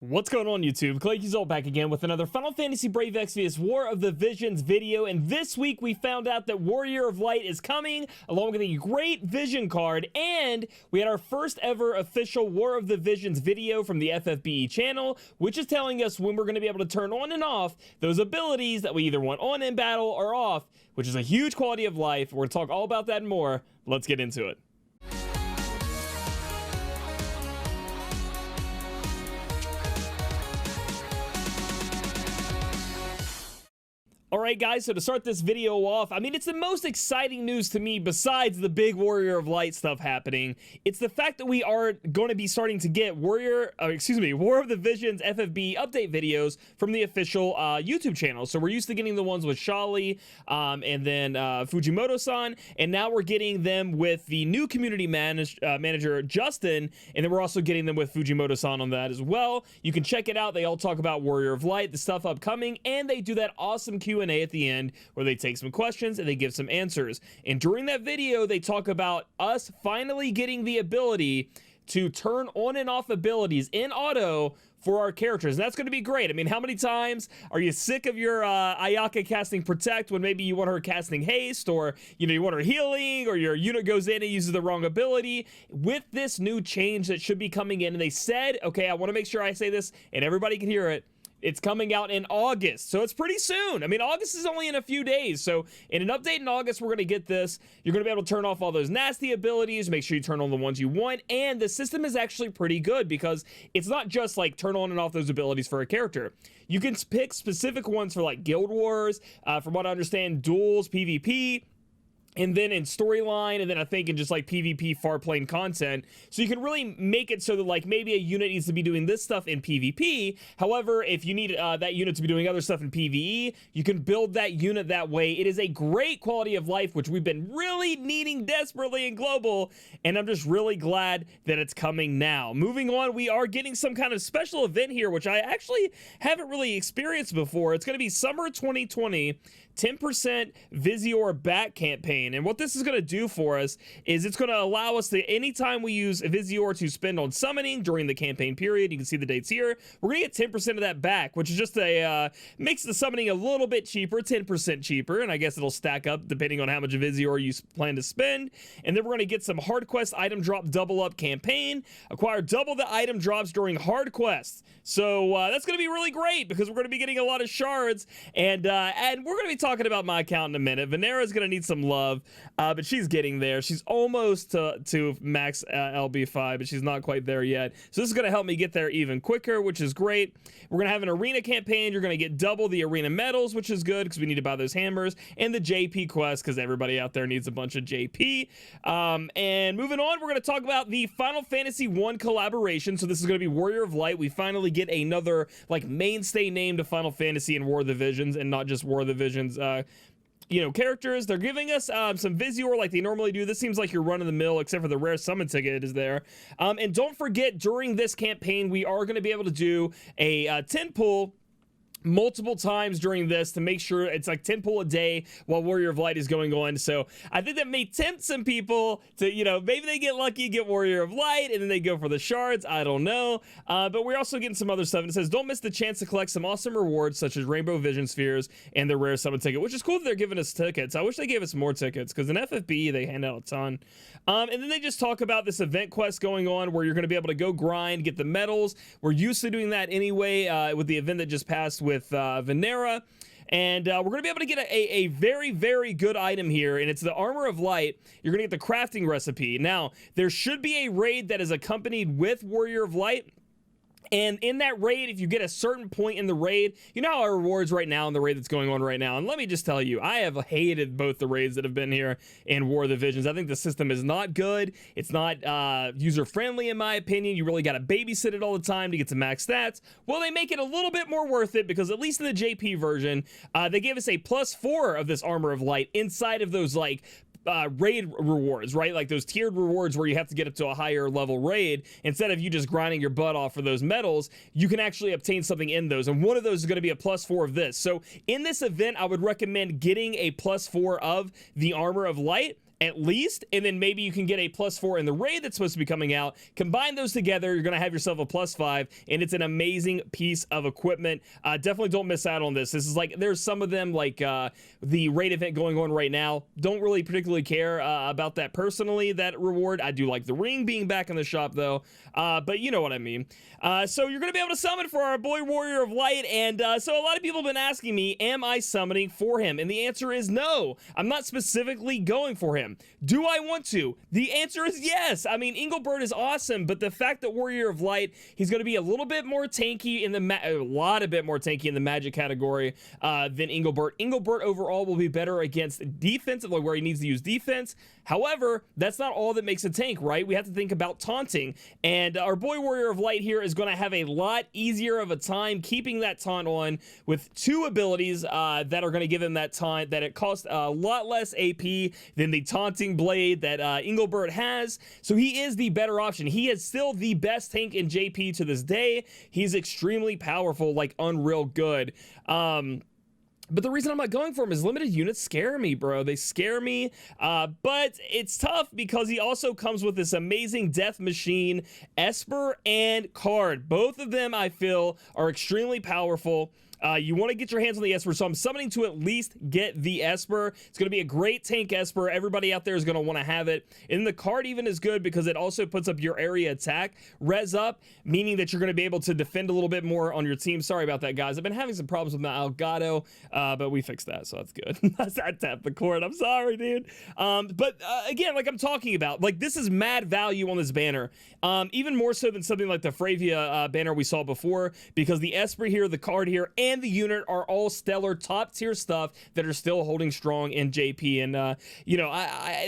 What's going on, YouTube? Claic Yuzolt back again with another Final Fantasy Brave Exvius War of the Visions video, and this week we found out that Warrior of Light is coming along with a great vision card, and we had our first ever official War of the Visions video from the FFBE channel, which is telling us when we're going to be able to turn on and off those abilities that we either want on in battle or off, which is a huge quality of life. We're going to talk all about that and more. Let's get into it. Alright guys, so to start this video off, I mean, it's the most exciting news to me besides the big Warrior of Light stuff happening. It's the fact that we are going to be starting to get War of the Visions FFB update videos from the official YouTube channel. So we're used to getting the ones with Shali and then Fujimoto-san, and now we're getting them with the new community manager, Justin, and then we're also getting them with Fujimoto-san on that as well. You can check it out. They all talk about Warrior of Light, the stuff upcoming, and they do that awesome Q&A at the end where they take some questions and they give some answers. And during that video, they talk about us finally getting the ability to turn on and off abilities in auto for our characters, and that's going to be great. I mean, how many times are you sick of your Ayaka casting Protect when maybe you want her casting Haste, or you want her healing, or your unit goes in and uses the wrong ability? With this new change that should be coming in, and they said, okay, I want to make sure I say this and everybody can hear it, it's coming out in August, so it's pretty soon. I mean, August is only in a few days, so in an update in August, we're going to get this. You're going to be able to turn off all those nasty abilities, make sure you turn on the ones you want, and the system is actually pretty good because it's not just like turn on and off those abilities for a character. You can pick specific ones for like Guild Wars, from what I understand, duels, PvP, and then in storyline, and then I think in just like PvP Farplane content. So you can really make it so that like maybe a unit needs to be doing this stuff in PvP. However, if you need that unit to be doing other stuff in PvE, you can build that unit that way. It is a great quality of life, which we've been really needing desperately in Global, and I'm just really glad that it's coming now. Moving on, we are getting some kind of special event here, which I actually haven't really experienced before. It's going to be Summer 2020 10% Visiore back campaign. And what this is going to do for us is it's going to allow us to, anytime we use Visiore to spend on summoning during the campaign period, you can see the dates here, we're going to get 10% of that back, which is just a, makes the summoning a little bit cheaper, 10% cheaper, and I guess it'll stack up depending on how much Visiore you plan to spend. And then we're going to get some hard quest item drop double up campaign, acquire double the item drops during hard quests. So that's going to be really great because we're going to be getting a lot of shards, and we're going to be talking about my account in a minute. Venera's going to need some love, but she's getting there. She's almost to max LB5, but she's not quite there yet. So this is going to help me get there even quicker, which is great. We're going to have an arena campaign. You're going to get double the arena medals, which is good because we need to buy those hammers, and the JP quest because everybody out there needs a bunch of JP. And moving on, we're going to talk about the Final Fantasy 1 collaboration. So this is going to be Warrior of Light. We finally get another like mainstay name to Final Fantasy and War of the Visions, and not just War of the Visions characters. They're giving us some Visiore like they normally do. This seems like you're running the mill, except for the rare summon ticket is there. And don't forget, during this campaign, we are going to be able to do a 10 pull multiple times during this to make sure it's like 10 pull a day while Warrior of Light is going on. So I think that may tempt some people to, maybe they get lucky, get Warrior of Light, and then they go for the shards. I don't know. But we're also getting some other stuff. And it says, don't miss the chance to collect some awesome rewards such as Rainbow Vision Spheres and the rare summon ticket, which is cool that they're giving us tickets. I wish they gave us more tickets because in FFBE they hand out a ton. And then they just talk about this event quest going on where you're going to be able to go grind, get the medals. We're used to doing that anyway with the event that just passed with Venera. And we're going to be able to get a very, very good item here, and it's the Armor of Light. You're going to get the crafting recipe. Now, there should be a raid that is accompanied with Warrior of Light. And in that raid, if you get a certain point in the raid, you know how our rewards right now in the raid that's going on right now. And let me just tell you, I have hated both the raids that have been here in War of the Visions. I think the system is not good. It's not user-friendly in my opinion. You really got to babysit it all the time to get to max stats. Well, they make it a little bit more worth it because at least in the JP version, they gave us a +4 of this Armor of Light inside of those like raid rewards, right? Like those tiered rewards where you have to get up to a higher level raid. Instead of you just grinding your butt off for those medals, you can actually obtain something in those, and one of those is going to be a +4 of this. So in this event, I would recommend getting a +4 of the Armor of Light at least, and then maybe you can get a +4 in the raid that's supposed to be coming out. Combine those together, you're going to have yourself a +5, and it's an amazing piece of equipment. Definitely don't miss out on this. This is like, there's some of them, like the raid event going on right now. Don't really particularly care about that personally, that reward. I do like the ring being back in the shop, though, but you know what I mean. So you're going to be able to summon for our boy Warrior of Light, and so a lot of people have been asking me, am I summoning for him? And the answer is no. I'm not specifically going for him. Do I want to? The answer is yes. I mean, Engelbert is awesome, but the fact that Warrior of Light, he's going to be a little bit more tanky in the a lot of bit more tanky in the magic category than Engelbert. Engelbert overall will be better against defense, like where he needs to use defense. However, that's not all that makes a tank, right? We have to think about taunting, and our boy Warrior of Light here is going to have a lot easier of a time keeping that taunt on with 2 abilities that are going to give him that taunt, that it costs a lot less AP than the taunting blade that Engelbert has. So he is the better option. He is still the best tank in JP to this day. He's extremely powerful, like unreal good. But the reason I'm not going for him is limited units scare me, bro. They scare me, but it's tough because he also comes with this amazing Death Machine, Esper, and Card. Both of them, I feel, are extremely powerful. You want to get your hands on the Esper, so I'm summoning to at least get the Esper. It's going to be a great tank Esper. Everybody out there is going to want to have it. And the card even is good because it also puts up your area attack res up, meaning that you're going to be able to defend a little bit more on your team. Sorry about that, guys. I've been having some problems with my Elgato, but we fixed that, so that's good. I tapped the cord. I'm sorry, dude. But again, like I'm talking about, like this is mad value on this banner. Even more so than something like the Fravia banner we saw before, because the Esper here, the card here, and the unit are all stellar top tier stuff that are still holding strong in JP. And you know,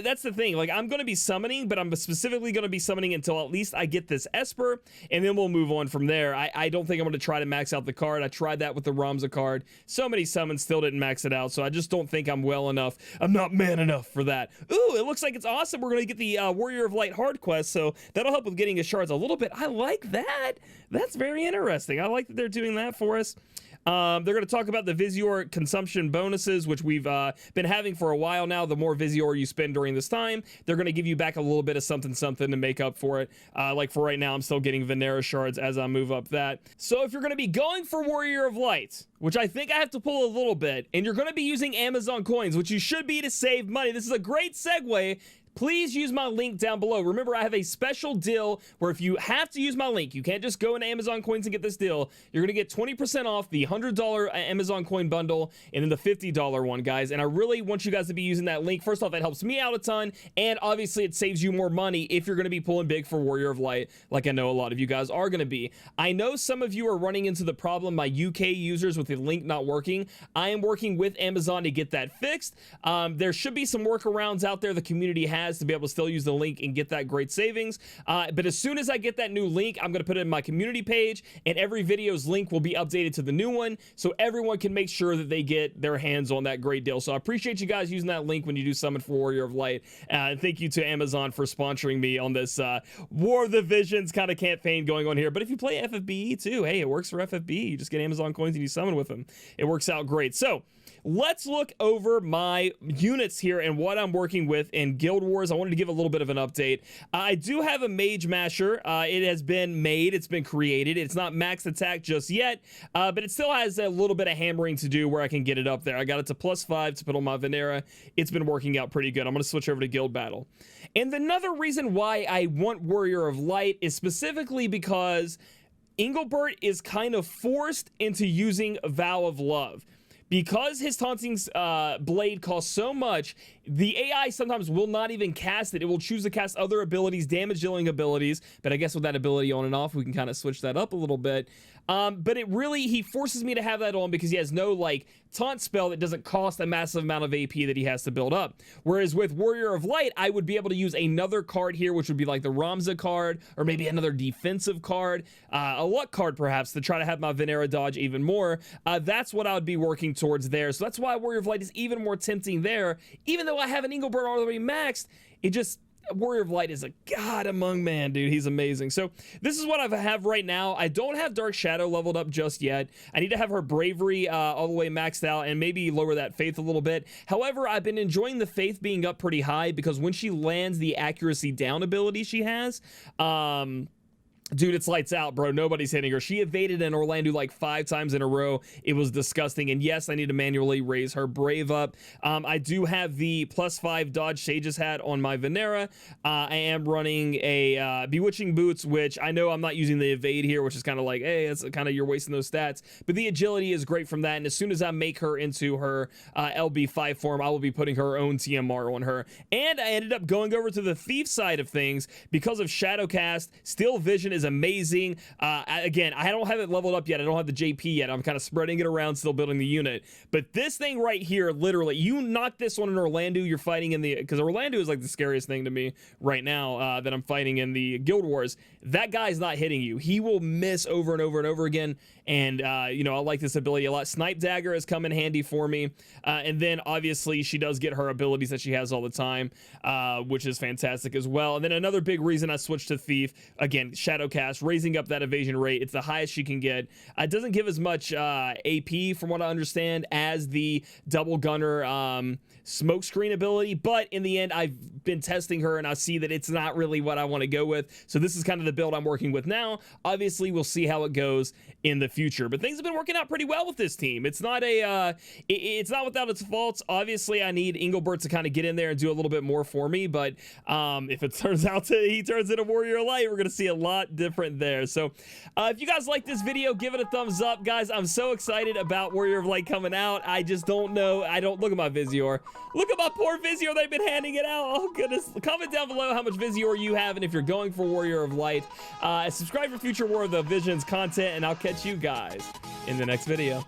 that's the thing, like I'm going to be summoning, but I'm specifically going to be summoning until at least I get this Esper, and then we'll move on from there. I don't think I'm going to try to max out the card. I tried that with the Ramza card. So many summons, still didn't max it out, so I just don't think I'm well enough. I'm not man enough for that. Ooh, it looks like it's awesome. We're going to get the Warrior of Light hard quest, so that'll help with getting his shards a little bit. I like that. That's very interesting. I like that they're doing that for us. They're going to talk about the Visiore consumption bonuses, which we've been having for a while now. The more Visiore you spend during this time, they're going to give you back a little bit of something to make up for it. Like for right now, I'm still getting Venera shards as I move up that. So if you're going to be going for Warrior of Light, which I think I have to pull a little bit, and you're going to be using Amazon coins, which you should be to save money, this is a great segue. Please use my link down below. Remember, I have a special deal where if you have to use my link, you can't just go into Amazon coins and get this deal. You're going to get 20% off the $100 Amazon coin bundle and then the $50 one, guys. And I really want you guys to be using that link. First off, that helps me out a ton. And obviously, it saves you more money if you're going to be pulling big for Warrior of Light, like I know a lot of you guys are going to be. I know some of you are running into the problem, my UK users, with the link not working. I am working with Amazon to get that fixed. There should be some workarounds out there the community has to be able to still use the link and get that great savings. But as soon as I get that new link, I'm going to put it in my community page, and every video's link will be updated to the new one so everyone can make sure that they get their hands on that great deal. So I appreciate you guys using that link when you do summon for Warrior of Light. And thank you to Amazon for sponsoring me on this War of the Visions kind of campaign going on here. But if you play FFBE too, hey, it works for FFBE. You just get Amazon coins and you summon with them. It works out great. So let's look over my units here and what I'm working with in Guild Wars. I wanted to give a little bit of an update. I do have a Mage Masher. It has been made. It's been created. It's not max attack just yet, but it still has a little bit of hammering to do where I can get it up there. I got it to +5 to put on my Venera. It's been working out pretty good. I'm going to switch over to Guild Battle. And another reason why I want Warrior of Light is specifically because Engelbert is kind of forced into using Vow of Love. Because his taunting blade costs so much, the AI sometimes will not even cast it. It will choose to cast other abilities, damage dealing abilities. But I guess with that ability on and off, we can kind of switch that up a little bit. But it really, he forces me to have that on because he has no like taunt spell that doesn't cost a massive amount of AP that he has to build up. Whereas with Warrior of Light, I would be able to use another card here, which would be like the Ramza card, or maybe another defensive card, a luck card perhaps, to try to have my Venera dodge even more. That's what I would be working towards there. So that's why Warrior of Light is even more tempting there. Even though I have an Engelbert already maxed, Warrior of Light is a god among man, dude. He's amazing. So this is what I have right now. I don't have Dark Shadow leveled up just yet. I need to have her Bravery all the way maxed out and maybe lower that Faith a little bit. However, I've been enjoying the Faith being up pretty high because when she lands the accuracy down ability she has, dude, it's lights out, bro. Nobody's hitting her. She evaded an Orlando like 5 times in a row. It was disgusting. And yes, I need to manually raise her Brave up. I do have the +5 Dodge Sage's hat on my Venera. I am running a Bewitching Boots, which I know I'm not using the evade here, which is kind of like, hey, it's kind of, you're wasting those stats. But the agility is great from that. And as soon as I make her into her LB5 form, I will be putting her own TMR on her. And I ended up going over to the Thief side of things because of Shadowcast. Still Vision is amazing. Again, I don't have it leveled up yet. I don't have the JP yet. I'm kind of spreading it around, still building the unit. But this thing right here, literally, you knock this one in Orlando, you're fighting in the, because Orlando is like the scariest thing to me right now that I'm fighting in the Guild Wars. That guy's not hitting you. He will miss over and over and over again. And, you know, I like this ability a lot. Snipe Dagger has come in handy for me. And then, obviously, she does get her abilities that she has all the time, which is fantastic as well. And then another big reason I switched to Thief, again, Shadowcast, raising up that evasion rate. It's the highest she can get. It doesn't give as much AP, from what I understand, as the Double Gunner smoke screen ability. But in the end, I've been testing her, and I see that it's not really what I want to go with. So this is kind of the build I'm working with now. Obviously, we'll see how it goes in the future, but things have been working out pretty well with this team. It's not a it's not without its faults. Obviously, I need Engelbert to kind of get in there and do a little bit more for me, but if it turns out he turns into Warrior of Light, we're gonna see a lot different there. So if you guys like this video, give it a thumbs up, guys. I'm so excited about Warrior of Light coming out. I just don't know. I don't look at my Visiore. Look at my poor Visiore. They've been handing it out. Oh goodness. Comment down below how much Visiore you have, and if you're going for Warrior of Light. Subscribe for future War of the Visions content, and I'll catch you guys in the next video.